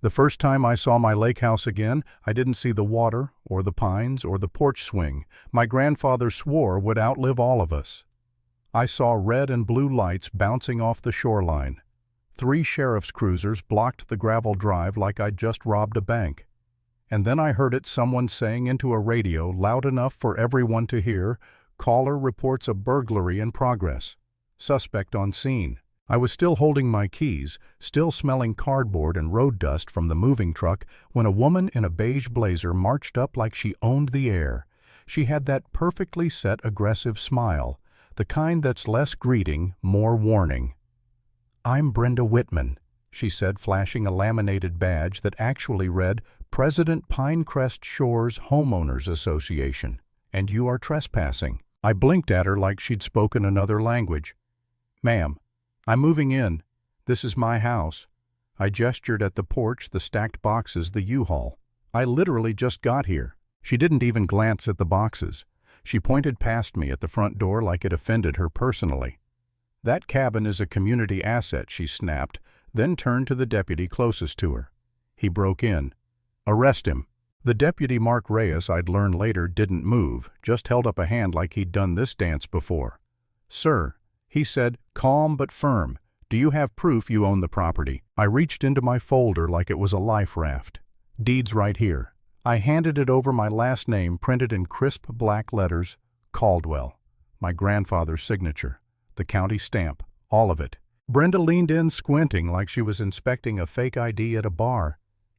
The first time I saw my lake house again, I didn't see the water, or the pines, or the porch swing my grandfather swore would outlive all of us. I saw red and blue lights bouncing off the shoreline. 3 sheriff's cruisers blocked the gravel drive like I'd just robbed a bank. And then I heard someone saying into a radio loud enough for everyone to hear, "Caller reports a burglary in progress. Suspect on scene." I was still holding my keys, still smelling cardboard and road dust from the moving truck, when a woman in a beige blazer marched up like she owned the air. She had that perfectly set aggressive smile, the kind that's less greeting, more warning. "I'm Brenda Whitman," she said, flashing a laminated badge that actually read, "President Pinecrest Shores Homeowners Association, and you are trespassing." I blinked at her like she'd spoken another language. "Ma'am, I'm moving in. This is my house." I gestured at the porch, the stacked boxes, the U-Haul. "I literally just got here." She didn't even glance at the boxes. She pointed past me at the front door like it offended her personally. "That cabin is a community asset," she snapped, then turned to the deputy closest to her. He broke in. "Arrest him." The deputy, Mark Reyes, I'd learn later, didn't move, just held up a hand like he'd done this dance before. "Sir," he said, calm but firm, "do you have proof you own the property?" I reached into my folder like it was a life raft. "Deed's right here." I handed it over, my last name printed in crisp black letters, Caldwell, my grandfather's signature, the county stamp, all of it. Brenda leaned in, squinting like she was inspecting a fake ID at a bar.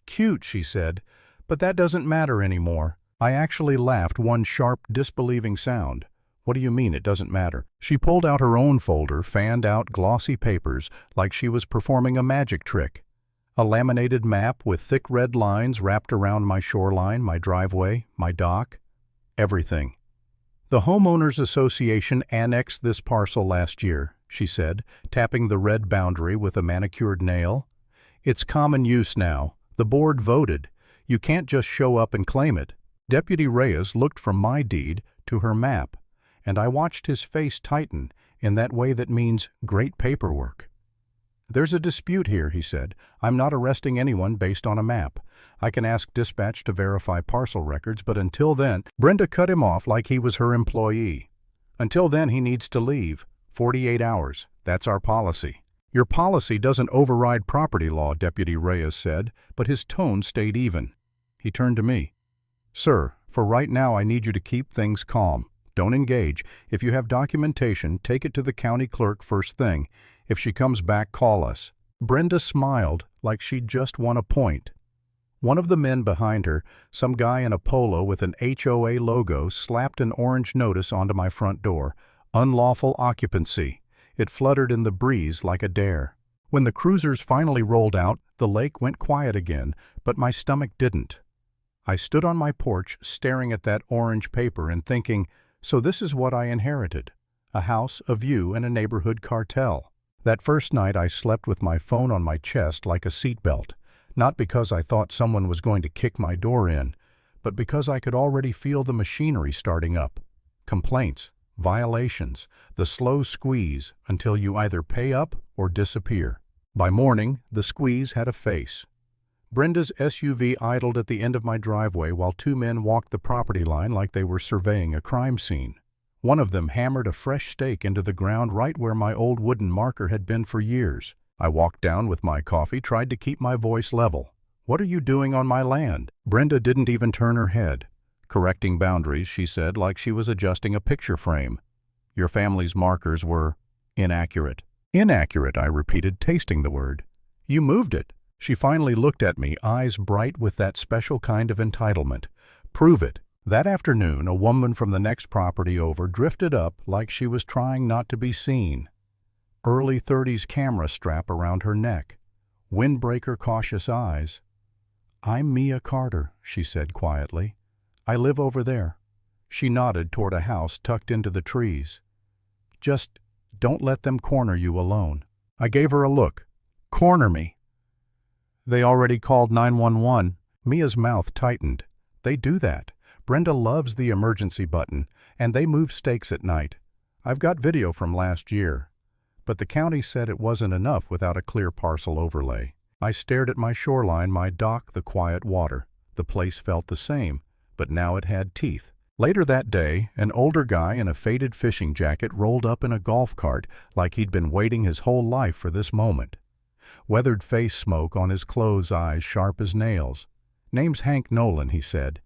"Cute," she said, "but that doesn't matter anymore." I actually laughed, one sharp, disbelieving sound. "What do you mean it doesn't matter?" She pulled out her own folder, fanned out glossy papers like she was performing a magic trick. A laminated map with thick red lines wrapped around my shoreline, my driveway, my dock, everything. "The Homeowners Association annexed this parcel last year," she said, tapping the red boundary with a manicured nail. "It's common use now. The board voted. You can't just show up and claim it." Deputy Reyes looked from my deed to her map, and I watched his face tighten in that way that means great paperwork. "There's a dispute here," he said. "I'm not arresting anyone based on a map. I can ask dispatch to verify parcel records, but until then—" Brenda cut him off like he was her employee. "Until then, he needs to leave. 48 hours. That's our policy." "Your policy doesn't override property law," Deputy Reyes said, but his tone stayed even. He turned to me. "Sir, for right now I need you to keep things calm. Don't engage. If you have documentation, take it to the county clerk first thing. If she comes back, call us." Brenda smiled like she'd just won a point. One of the men behind her, some guy in a polo with an HOA logo, slapped an orange notice onto my front door. "Unlawful occupancy." It fluttered in the breeze like a dare. When the cruisers finally rolled out, the lake went quiet again, but my stomach didn't. I stood on my porch staring at that orange paper and thinking, so this is what I inherited: a house, a view, and a neighborhood cartel. That first night I slept with my phone on my chest like a seatbelt, not because I thought someone was going to kick my door in, but because I could already feel the machinery starting up. Complaints, violations, the slow squeeze until you either pay up or disappear. By morning, the squeeze had a face. Brenda's SUV idled at the end of my driveway while 2 men walked the property line like they were surveying a crime scene. One of them hammered a fresh stake into the ground right where my old wooden marker had been for years. I walked down with my coffee, tried to keep my voice level. "What are you doing on my land?" Brenda didn't even turn her head. "Correcting boundaries," she said, like she was adjusting a picture frame. "Your family's markers were inaccurate." "Inaccurate," I repeated, tasting the word. "You moved it." She finally looked at me, eyes bright with that special kind of entitlement. "Prove it." That afternoon, a woman from the next property over drifted up like she was trying not to be seen. Early 30s camera strap around her neck. Windbreaker cautious eyes. "I'm Mia Carter," she said quietly. "I live over there." She nodded toward a house tucked into the trees. "Just don't let them corner you alone." I gave her a look. "Corner me?" "They already called 911. Mia's mouth tightened. "They do that. Brenda loves the emergency button, and they move stakes at night. I've got video from last year." But the county said it wasn't enough without a clear parcel overlay. I stared at my shoreline, my dock, the quiet water. The place felt the same, but now it had teeth. Later that day, an older guy in a faded fishing jacket rolled up in a golf cart like he'd been waiting his whole life for this moment. Weathered face smoke on his closed eyes sharp as nails. "Name's Hank Nolan," he said.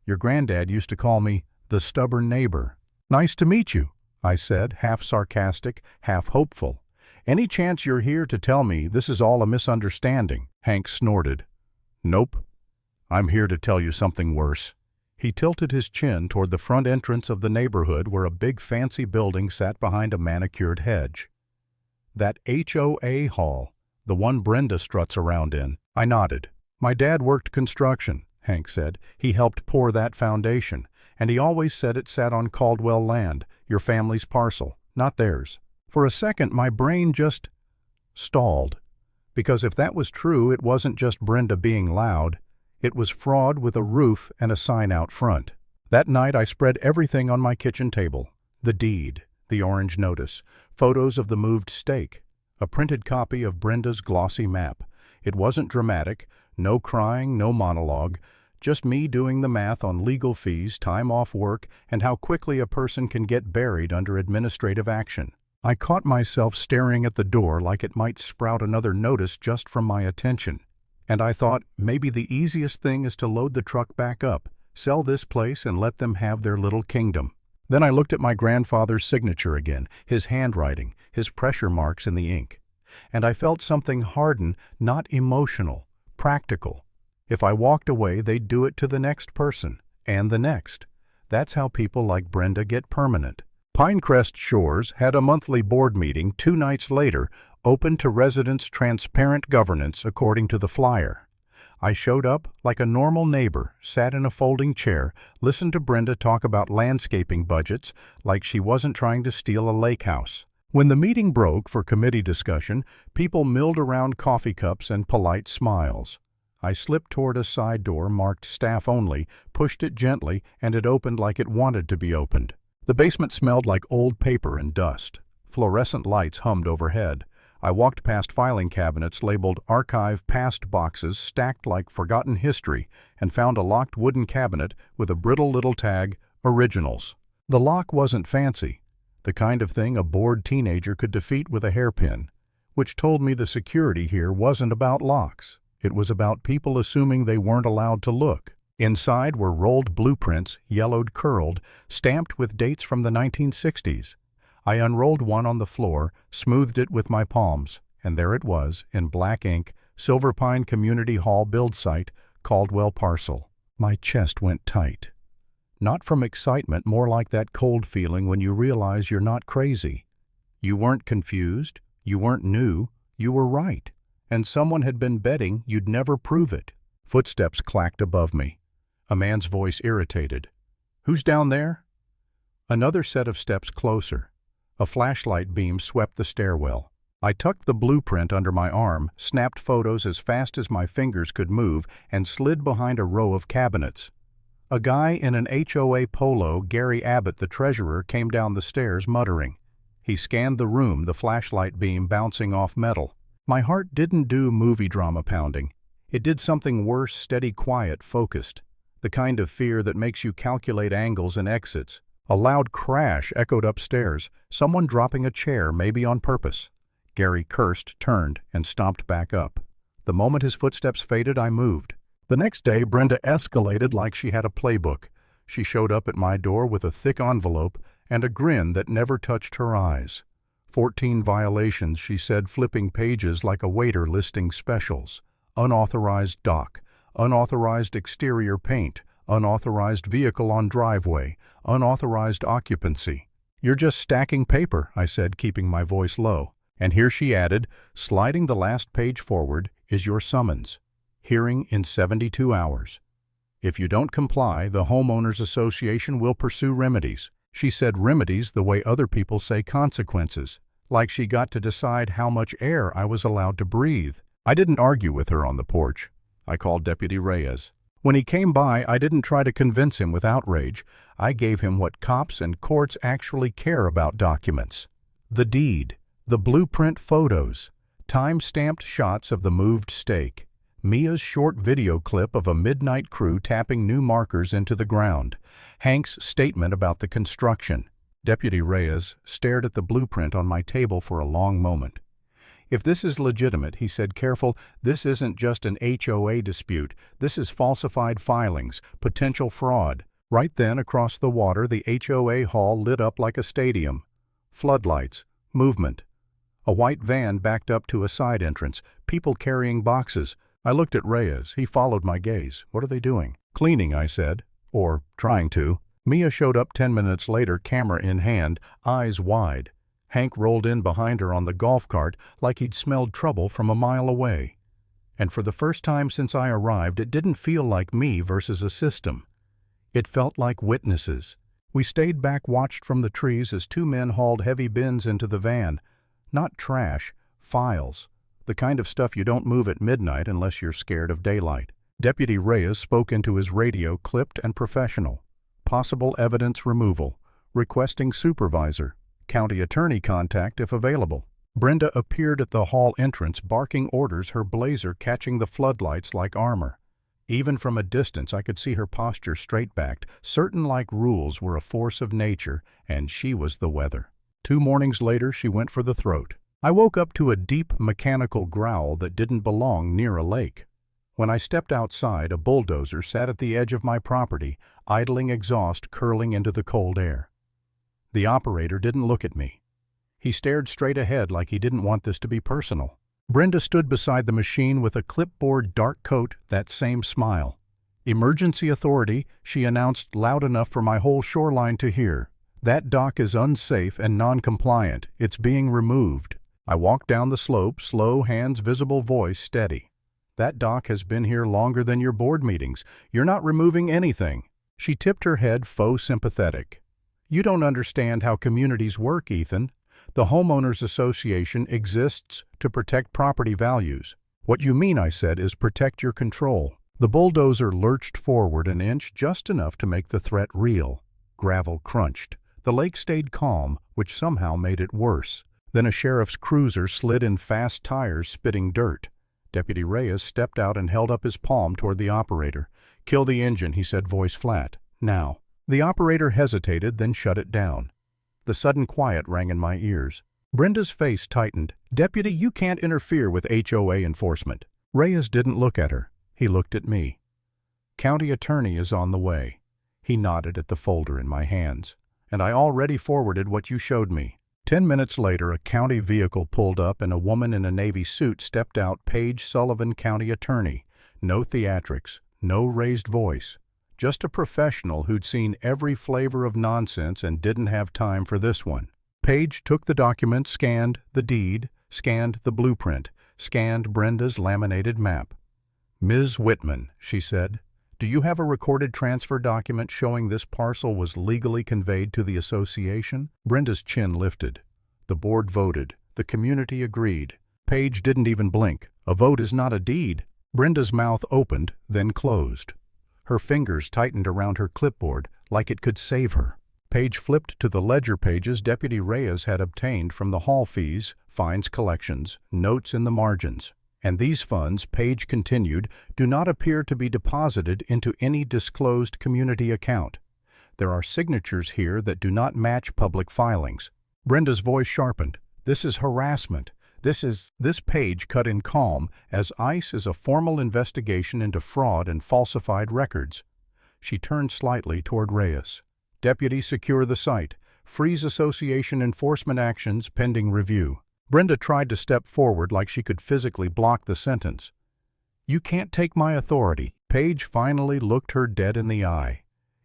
"Your granddad used to call me the stubborn neighbor." "Nice to meet you," I said, half sarcastic, half hopeful. "Any chance you're here to tell me this is all a misunderstanding?" Hank snorted. "Nope. I'm here to tell you something worse." He tilted his chin toward the front entrance of the neighborhood where a big fancy building sat behind a manicured hedge. "That HOA hall, the one Brenda struts around in." I nodded. "My dad worked construction," Hank said. "He helped pour that foundation, and he always said it sat on Caldwell land, your family's parcel, not theirs." For a second, my brain just stalled. Because if that was true, it wasn't just Brenda being loud. It was fraud with a roof and a sign out front. That night I spread everything on my kitchen table. The deed, the orange notice, photos of the moved stake, a printed copy of Brenda's glossy map. It wasn't dramatic, no crying, no monologue, just me doing the math on legal fees, time off work, and how quickly a person can get buried under administrative action. I caught myself staring at the door like it might sprout another notice just from my attention. And I thought, maybe the easiest thing is to load the truck back up, sell this place, and let them have their little kingdom. Then I looked at my grandfather's signature again, his handwriting, his pressure marks in the ink. And I felt something harden, not emotional, practical. If I walked away, they'd do it to the next person, and the next. That's how people like Brenda get permanent. Pinecrest Shores had a monthly board meeting 2 nights later, open to residents' transparent governance according to the flyer. I showed up like a normal neighbor, sat in a folding chair, listened to Brenda talk about landscaping budgets like she wasn't trying to steal a lake house. When the meeting broke for committee discussion, people milled around coffee cups and polite smiles. I slipped toward a side door marked staff only, pushed it gently, and it opened like it wanted to be opened. The basement smelled like old paper and dust. Fluorescent lights hummed overhead. I walked past filing cabinets labeled Archive Past boxes stacked like forgotten history and found a locked wooden cabinet with a brittle little tag, Originals. The lock wasn't fancy, the kind of thing a bored teenager could defeat with a hairpin, which told me the security here wasn't about locks. It was about people assuming they weren't allowed to look. Inside were rolled blueprints, yellowed curled, stamped with dates from the 1960s. I unrolled one on the floor, smoothed it with my palms, and there it was, in black ink, Silver Pine Community Hall build site, Caldwell parcel. My chest went tight. Not from excitement, more like that cold feeling when you realize you're not crazy. You weren't confused, you weren't new, you were right, and someone had been betting you'd never prove it. Footsteps clacked above me. A man's voice irritated. "Who's down there?" Another set of steps closer. A flashlight beam swept the stairwell. I tucked the blueprint under my arm, snapped photos as fast as my fingers could move, and slid behind a row of cabinets. A guy in an HOA polo, Gary Abbott the treasurer, came down the stairs muttering. He scanned the room, the flashlight beam bouncing off metal. My heart didn't do movie drama pounding. It did something worse, steady, quiet, focused. The kind of fear that makes you calculate angles and exits. A loud crash echoed upstairs, someone dropping a chair, maybe on purpose. Gary cursed, turned, and stomped back up. The moment his footsteps faded, I moved. The next day, Brenda escalated like she had a playbook. She showed up at my door with a thick envelope and a grin that never touched her eyes. 14 violations, she said, flipping pages like a waiter listing specials. Unauthorized dock, unauthorized exterior paint, unauthorized vehicle on driveway, unauthorized occupancy. "You're just stacking paper," I said, keeping my voice low. And here she added, sliding the last page forward, "is your summons. Hearing in 72 hours. If you don't comply, the Homeowners Association will pursue remedies." She said remedies the way other people say consequences, like she got to decide how much air I was allowed to breathe. I didn't argue with her on the porch. I called Deputy Reyes. When he came by, I didn't try to convince him with outrage. I gave him what cops and courts actually care about: documents. The deed, the blueprint photos, Time-stamped shots of the moved stake. Mia's short video clip of a midnight crew tapping new markers into the ground. Hank's statement about the construction. Deputy Reyes stared at the blueprint on my table for a long moment. "If this is legitimate," he said, careful, "this isn't just an HOA dispute. This is falsified filings, potential fraud." Right then, across the water, the HOA hall lit up like a stadium. Floodlights, movement. A white van backed up to a side entrance, people carrying boxes. I looked at Reyes. He followed my gaze. "What are they doing?" "Cleaning," I said. "Or trying to." Mia showed up 10 minutes later, camera in hand, eyes wide. Hank rolled in behind her on the golf cart like he'd smelled trouble from a mile away. And for the first time since I arrived, it didn't feel like me versus a system. It felt like witnesses. We stayed back, watched from the trees as two men hauled heavy bins into the van. Not trash, files. The kind of stuff you don't move at midnight unless you're scared of daylight. Deputy Reyes spoke into his radio, clipped and professional. Possible evidence removal. Requesting supervisor. County attorney contact if available. Brenda appeared at the hall entrance, barking orders, her blazer catching the floodlights like armor. Even from a distance I could see her posture straight-backed, certain like rules were a force of nature, and she was the weather. 2 mornings later she went for the throat. I woke up to a deep mechanical growl that didn't belong near a lake. When I stepped outside, a bulldozer sat at the edge of my property, idling exhaust curling into the cold air. The operator didn't look at me. He stared straight ahead like he didn't want this to be personal. Brenda stood beside the machine with a clipboard, dark coat, that same smile. "Emergency authority," she announced loud enough for my whole shoreline to hear. "That dock is unsafe and non-compliant. It's being removed." I walked down the slope, slow, hands visible, voice steady. "That dock has been here longer than your board meetings. You're not removing anything." She tipped her head, faux sympathetic. "You don't understand how communities work, Ethan. The Homeowners Association exists to protect property values." "What you mean," I said, "is protect your control." The bulldozer lurched forward an inch, just enough to make the threat real. Gravel crunched. The lake stayed calm, which somehow made it worse. Then a sheriff's cruiser slid in fast tires, spitting dirt. Deputy Reyes stepped out and held up his palm toward the operator. "Kill the engine," he said, voice flat. "Now." The operator hesitated, then shut it down. The sudden quiet rang in my ears. Brenda's face tightened. "Deputy, you can't interfere with HOA enforcement." Reyes didn't look at her. He looked at me. "County attorney is on the way." He nodded at the folder in my hands. "And I already forwarded what you showed me." 10 minutes later, a county vehicle pulled up and a woman in a Navy suit stepped out, Paige Sullivan, county attorney. No theatrics, no raised voice. Just a professional who'd seen every flavor of nonsense and didn't have time for this one. Paige took the document, scanned the deed, scanned the blueprint, scanned Brenda's laminated map. "Ms. Whitman," she said, "do you have a recorded transfer document showing this parcel was legally conveyed to the association?" Brenda's chin lifted. The board voted. The community agreed. Paige didn't even blink. "A vote is not a deed." Brenda's mouth opened, then closed. Her fingers tightened around her clipboard like it could save her. Paige flipped to the ledger pages Deputy Reyes had obtained from the hall fees, fines collections, notes in the margins. "And these funds," Paige continued, "do not appear to be deposited into any disclosed community account. There are signatures here that do not match public filings." Brenda's voice sharpened. "This is harassment. This page cut in calm, as ICE is a formal investigation into fraud and falsified records." She turned slightly toward Reyes. "Deputy, secure the site. Freeze association enforcement actions pending review." Brenda tried to step forward like she could physically block the sentence. "You can't take my authority." Paige finally looked her dead in the eye.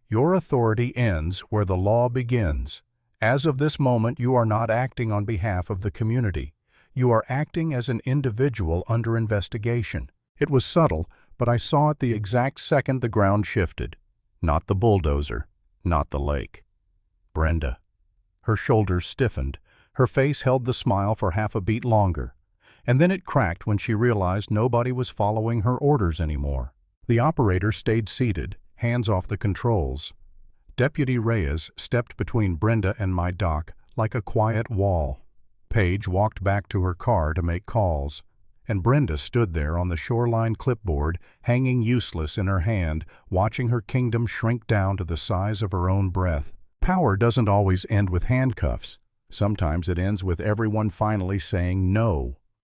"Your authority ends where the law begins. As of this moment, you are not acting on behalf of the community. You are acting as an individual under investigation." It was subtle, but I saw it the exact second the ground shifted. Not the bulldozer, not the lake. Brenda. Her shoulders stiffened. Her face held the smile for half a beat longer. And then it cracked when she realized nobody was following her orders anymore. The operator stayed seated, hands off the controls. Deputy Reyes stepped between Brenda and my dock like a quiet wall. Paige walked back to her car to make calls, and Brenda stood there on the shoreline clipboard, hanging useless in her hand, watching her kingdom shrink down to the size of her own breath. Power doesn't always end with handcuffs. Sometimes it ends with everyone finally saying no.